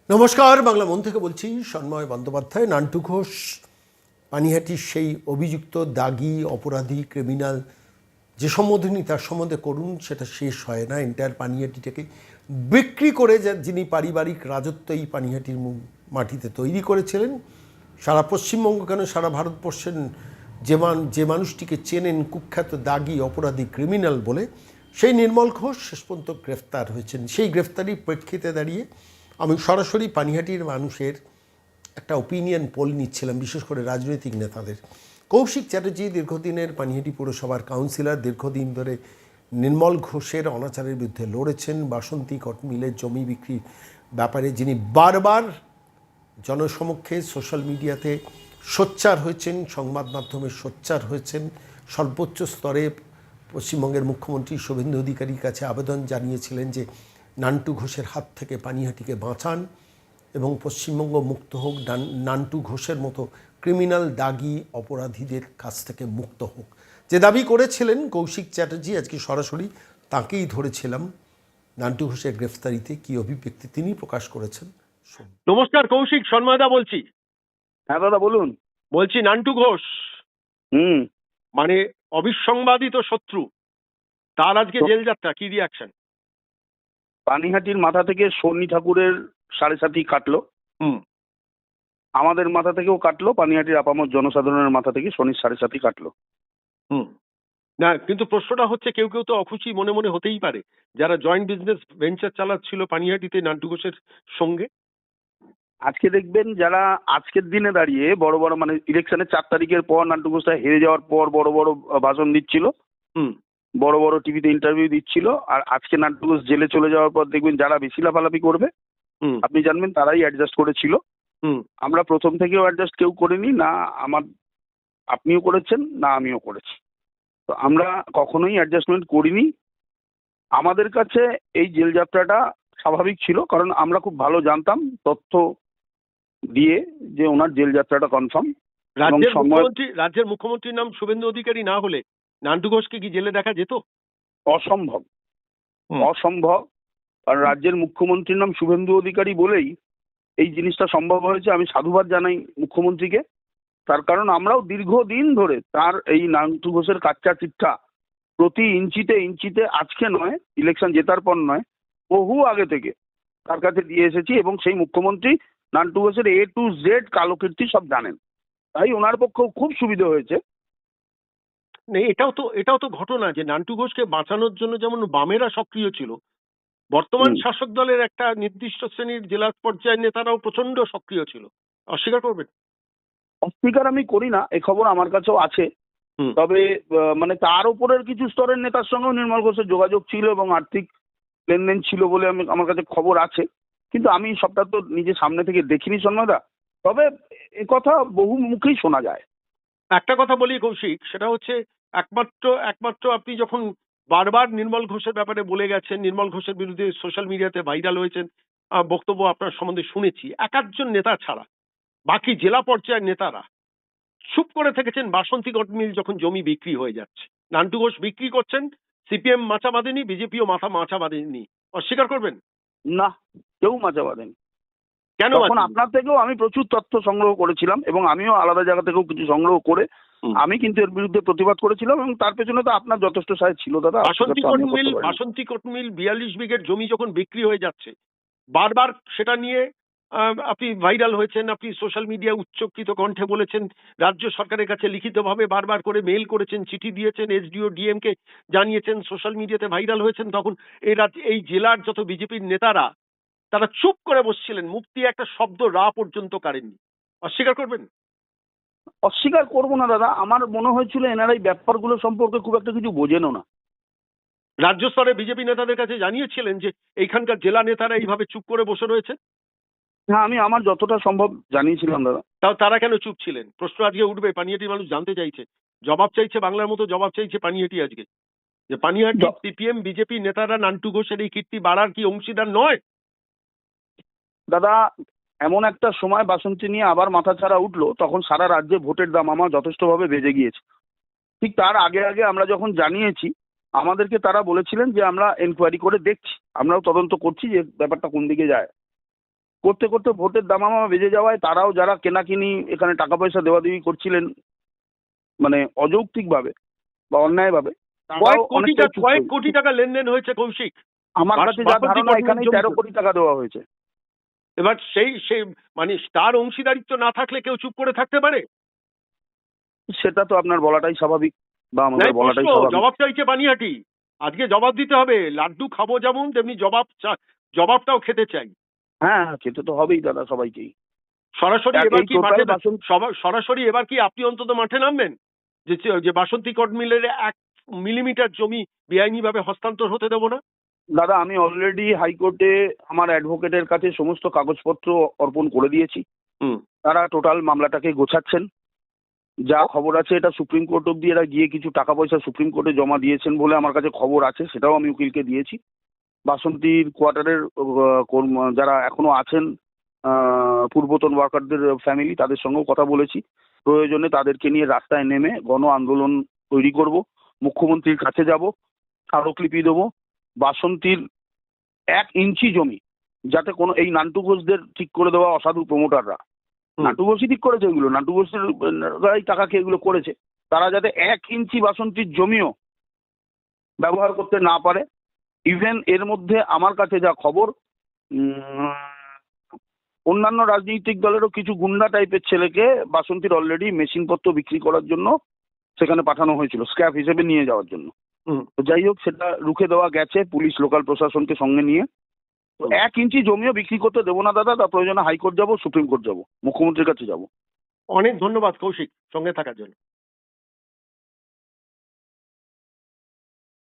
নমস্কার, বাংলা মন থেকে বলছি সন্ময় বন্দ্যোপাধ্যায়। নান্টু ঘোষ পানিহাটির সেই অভিযুক্ত দাগী অপরাধী ক্রিমিনাল, যে সম্বোধনই তার সম্বন্ধে করুন সেটা শেষ হয় না। এন্টায়ার পানিহাটিটাকে বিক্রি করে যিনি পারিবারিক রাজত্ব এই পানিহাটির মাটিতে তৈরি করেছিলেন, সারা পশ্চিমবঙ্গ কেন সারা ভারতবর্ষের যে মানুষটিকে চেনেন কুখ্যাত দাগী অপরাধী ক্রিমিনাল বলে, সেই নির্মল ঘোষ শেষ পর্যন্ত গ্রেফতার হয়েছেন। সেই গ্রেফতারির প্রেক্ষিতে দাঁড়িয়ে আমি সরাসরি পানিহাটির মানুষের একটা ওপিনিয়ন পোল নিচ্ছিলাম, বিশেষ করে রাজনৈতিক নেতাদের। কৌশিক চ্যাটার্জি দীর্ঘদিনের পানিহাটি পুরসভার কাউন্সিলর, দীর্ঘদিন ধরে নির্মল ঘোষের অনাচারের বিরুদ্ধে লড়েছেন। বাসন্তী কটমিলের জমি বিক্রির ব্যাপারে যিনি বারবার জনসমক্ষে সোশ্যাল মিডিয়াতে সোচ্চার হয়েছেন, সংবাদ মাধ্যমে সোচ্চার হয়েছেন, সর্বোচ্চ স্তরে পশ্চিমবঙ্গের মুখ্যমন্ত্রী শুভেন্দু অধিকারীর কাছে আবেদন জানিয়েছিলেন যে নান্টু ঘোষের হাত থেকে পানিহাটিকে বাঁচান এবং পশ্চিমবঙ্গ মুক্ত হোক, নান্টু ঘোষের মতো ক্রিমিনাল দাগী অপরাধীদের কাছ থেকে মুক্ত হোক, যে দাবি করেছিলেন কৌশিক চ্যাটার্জি। আজকে সরাসরি তাঁকেই ধরেছিলাম। নান্টু ঘোষের গ্রেফতারিতে কি অভিব্যক্তি তিনি প্রকাশ করেছেন। নমস্কার কৌশিক, সন্ময়দা বলছি। হ্যাঁ দাদা বলুন। বলছি নান্টু ঘোষ মানে অবিসংবাদিত শত্রু, তার আজকে জেল যাত্রা, কি রিয়াকশন? পানিহাটির মাথা থেকে শনি ঠাকুরের 7.5 কাটলো, আমাদের মাথা থেকেও কাটলো, পানিহাটির আপামর জনসাধারণের মাথা থেকে শনির 7.5 কাটলো। না, কিন্তু প্রশ্নটা হচ্ছে, কেউ কেউ তো অখুশি মনে মনে হতেই পারে, যারা জয়েন্ট বিজনেস ভেঞ্চার চালাচ্ছিল পানিহাটিতে নান্টু ঘোষের সঙ্গে। আজকে দেখবেন যারা আজকের দিনে দাঁড়িয়ে বড় বড় মানে ইলেকশনের 4 তারিখের পর নান্টু ঘোষটা হেরে যাওয়ার পর বড় বড় ভাষণ দিচ্ছিল, বড় বড় টিভিতে ইন্টারভিউ দিচ্ছিল, আর আজকে নান্টু ঘোষ জেলে চলে যাওয়ার পর দেখবেন যারা বেশি লাফালাফি করবে আপনি জানবেন তারাই অ্যাডজাস্ট করেছিল। আমরা প্রথম থেকেও অ্যাডজাস্ট কেউ করিনি, না আপনিও করেছেন না আমিও করেছি। তো আমরা কখনোই অ্যাডজাস্টমেন্ট করিনি। আমাদের কাছে এই জেল যাত্রাটা স্বাভাবিক ছিল, কারণ আমরা খুব ভালো জানতাম তথ্য দিয়ে যে ওনার জেল যাত্রাটা কনফার্ম। রাজ্যের মুখ্যমন্ত্রীর নাম শুভেন্দু অধিকারী না হলে নান্টু ঘোষকে কি জেলে দেখা যেত? অসম্ভব, অসম্ভব। কারণ রাজ্যের মুখ্যমন্ত্রীর নাম শুভেন্দু অধিকারী বলেই এই জিনিসটা সম্ভব হয়েছে। আমি সাধুবাদ জানাই মুখ্যমন্ত্রীকে, তার কারণ আমরাও দীর্ঘদিন ধরে তার এই নান্টু ঘোষের কাচ্চা চিট্ঠা প্রতি ইঞ্চিতে ইঞ্চিতে, আজকে নয়, ইলেকশন জেতার পর নয়, বহু আগে থেকে তার কাছে দিয়ে এসেছি, এবং সেই মুখ্যমন্ত্রী নান্টু ঘোষের A to Z কালোকীর্তি সব জানেন, তাই ওনার পক্ষেও খুব সুবিধা হয়েছে। এটাও তো ঘটনা যে নান্টু ঘোষকে বাঁচানোর জন্য যেমন বামেরা সক্রিয় ছিল, বর্তমান শাসক দলের একটা নির্দিষ্ট শ্রেণীর জেলা পর্যায়ের নেতারাও প্রচন্ড সক্রিয় ছিল। অস্বীকার করবেন? অস্বীকার আমি করি না, এই খবর আমার কাছেও আছে। তবে মানে তার উপরের কিছু স্তরের নেতার সঙ্গেও নির্মল ঘোষের যোগাযোগ ছিল এবং আর্থিক লেনদেন ছিল বলে আমার কাছে খবর আছে, কিন্তু আমি সবটা তো নিজে সামনে থেকে দেখিনি সন্ময়দা। তবে এ কথা বহু মুখেই শোনা যায়। একটা কথা বলি কৌশিক, সেটা হচ্ছে একমাত্র আপনি যখন বারবার নির্মল ঘোষের ব্যাপারে বলে গেছেন, নির্মল ঘোষের বিরুদ্ধে সোশ্যাল মিডিয়াতে ভাইরাল হয়েছেন, বক্তব্য আপনার সম্বন্ধে শুনেছি, একাধজন নেতা ছাড়া বাকি জেলা পর্যায়ের নেতারা চুপ করে থেকেছেন বাসন্তী কটমিল যখন জমি বিক্রি হয়ে যাচ্ছে। নান্টু ঘোষ বিক্রি করছেন, সিপিএম মাথা বাঁধেনি, বিজেপিও মাথা বাঁধেনি। অস্বীকার করবেন? না, কেউ মাথা বাঁধেনি। কেন? তখন আপনার থেকেও আমি প্রচুর তথ্য সংগ্রহ করেছিলাম, এবং আমিও আলাদা জায়গা থেকেও কিছু সংগ্রহ করে আমি কিন্তু এর বিরুদ্ধে প্রতিবাদ করেছিলাম, এবং তার পেছনে তো আপনার যথেষ্ট সাহায্য ছিল দাদা। বাসন্তী কটমিল 42 বিঘের জমি যখন বিক্রি হয়ে যাচ্ছে, বারবার সেটা নিয়ে আপনি ভাইরাল হয়েছেন, আপনি সোশ্যাল মিডিয়া উচ্চকিত কণ্ঠে বলেছেন, রাজ্য সরকারের কাছে লিখিতভাবে বারবার করে মেইল করেছেন, চিঠি দিয়েছেন, এসডিও ডিএম কে জানিয়েছেন, সোশ্যাল মিডিয়াতে ভাইরাল হয়েছেন। তখন এই জেলার যত বিজেপির নেতারা তারা চুপ করে বসছিলেন, মুখ দিয়ে একটা শব্দ রা পর্যন্ত কাড়েননি। অস্বীকার করবেন? অস্বীকার করবো না দাদা, আমার মনে হয়েছিল এনারা এই ব্যাপারগুলো সম্পর্কে খুব একটা কিছু বোঝেনও না। রাজ্য স্তরে বিজেপি নেতাদের কাছে জানিয়েছিলেন যে এইখানকার জেলা নেতারা এইভাবে চুপ করে বসে রয়েছে? হ্যাঁ, আমি আমার যতটা সম্ভব জানিয়েছিলাম দাদা। তাও তারা কেন চুপ ছিলেন? প্রশ্ন আজকে উঠবে, পানিহাটির মানুষ জানতে চাইছে, জবাব চাইছে, বাংলার মতো জবাব চাইছে পানিহাটি আজকে, যে পানিহাটি সিপিএম বিজেপি নেতারা নান্টু ঘোষের এই কীর্তি বাড়ার কি অংশীদার নয়? দাদা, এমন একটা সময় বাসন্তী নিয়ে আবার মাথাচাড়া উঠলো, তখন সারা রাজ্যে ভোটের দাম আমার যথেষ্টভাবে বেজে গিয়েছে। ঠিক তার আগে আগে আমরা যখন জানিয়েছি, আমাদেরকে তারা বলেছিলেন যে আমরা এনকোয়ারি করে দেখছি, আমরাও তদন্ত করছি যে ব্যাপারটা কোন দিকে যায়। করতে করতে ভোটের দামামা বেজে যাওয়ায় তারাও যারা কেনাকিনি এখানে টাকা পয়সা দেওয়াদেওয়ি করছিলেন মানে অযৌক্তিকভাবে বা অন্যায়ভাবে, তারাও অনেকটাই চুপ কয়েক করে কোটি টাকা লেনদেন হয়েছে কৌশিক। আমার কাছে যা বাসন্তী ধারণা কটনের এখানে জমিতে। 13 কোটি টাকা দেওয়া হয়েছে। এবার সেই মানে তার অংশীদারিত্ব না থাকলে কেউ চুপ করে থাকতে পারে? সেটা তো আপনার বলাটাই স্বাভাবিক বা নাই আমাদের বলাটাই প্রশ্ন, স্বাভাবিক। জবাব চাইছে পানিহাটি। আজকে জবাব দিতে হবে। লাড্ডু খাবো যেমন, তেমনি জবাবটাও খেতে চাই। হ্যাঁ হ্যাঁ, খেতে তো হবেই দাদা সবাইকেই। সরাসরি আর এবার এই কি total মাঠে বাসন্তী- সরাসরি এবার কি আপনি অন্তত মাঠে নামবেন? যে বাসন্তী কট মিলের 1 মিলিমিটার জমি বেআইনিভাবে হস্তান্তর হতে দেবো না? দাদা আমি অলরেডি হাইকোর্টে আমার অ্যাডভোকেটের কাছে সমস্ত কাগজপত্র অর্পণ করে দিয়েছি। হুম। তারা টোটাল মামলাটাকে গোছাচ্ছেন। যা খবর আছে এটা সুপ্রিম কোর্ট অব্দি এরা গিয়ে কিছু টাকা পয়সা সুপ্রিম কোর্টে জমা দিয়েছেন বলে আমার কাছে খবর আছে, সেটাও আমি উকিলকে দিয়েছি। বাসন্তীর কোয়ার্টারের যারা এখনো আছেন পূর্বতন ওয়ার্কারদের ফ্যামিলি, তাদের সঙ্গেও কথা বলেছি। প্রয়োজনে তাদেরকে নিয়ে রাস্তায় নেমে গণ আন্দোলন তৈরি করব, মুখ্যমন্ত্রীর কাছে যাব, স্মারকলিপি দেবো। বাসন্তীর 1 ইঞ্চি জমি যাতে কোনো এই নান্টু ঘোষদের ঠিক করে দেওয়া অসাধু প্রমোটাররা, নান্টু ঘোষই ঠিক করেছে এগুলো, নান্টু ঘোষের টাকা খেয়ে এগুলো করেছে, তারা যাতে 1 ইঞ্চি বাসন্তীর জমিও ব্যবহার করতে না পারে। ইভেন এর মধ্যে আমার কাছে যা খবর, অন্যান্য রাজনৈতিক দলেরও কিছু গুন্ডা টাইপের ছেলেকে বাসন্তীর অলরেডি মেশিনপত্র বিক্রি করার জন্য সেখানে পাঠানো হয়েছিল, স্ক্র্যাপ হিসেবে নিয়ে যাওয়ার জন্য। তো যাই হোক, সেটা রুখে দেওয়া গেছে পুলিশ লোকাল প্রশাসনকে সঙ্গে নিয়ে। তো 1 ইঞ্চি জমিও বিক্রি করতে দেবো না দাদা। তার প্রয়োজনে হাইকোর্ট যাব, সুপ্রিম কোর্ট যাব, মুখ্যমন্ত্রীর কাছে যাব। অনেক ধন্যবাদ কৌশিক সঙ্গে থাকার জন্য।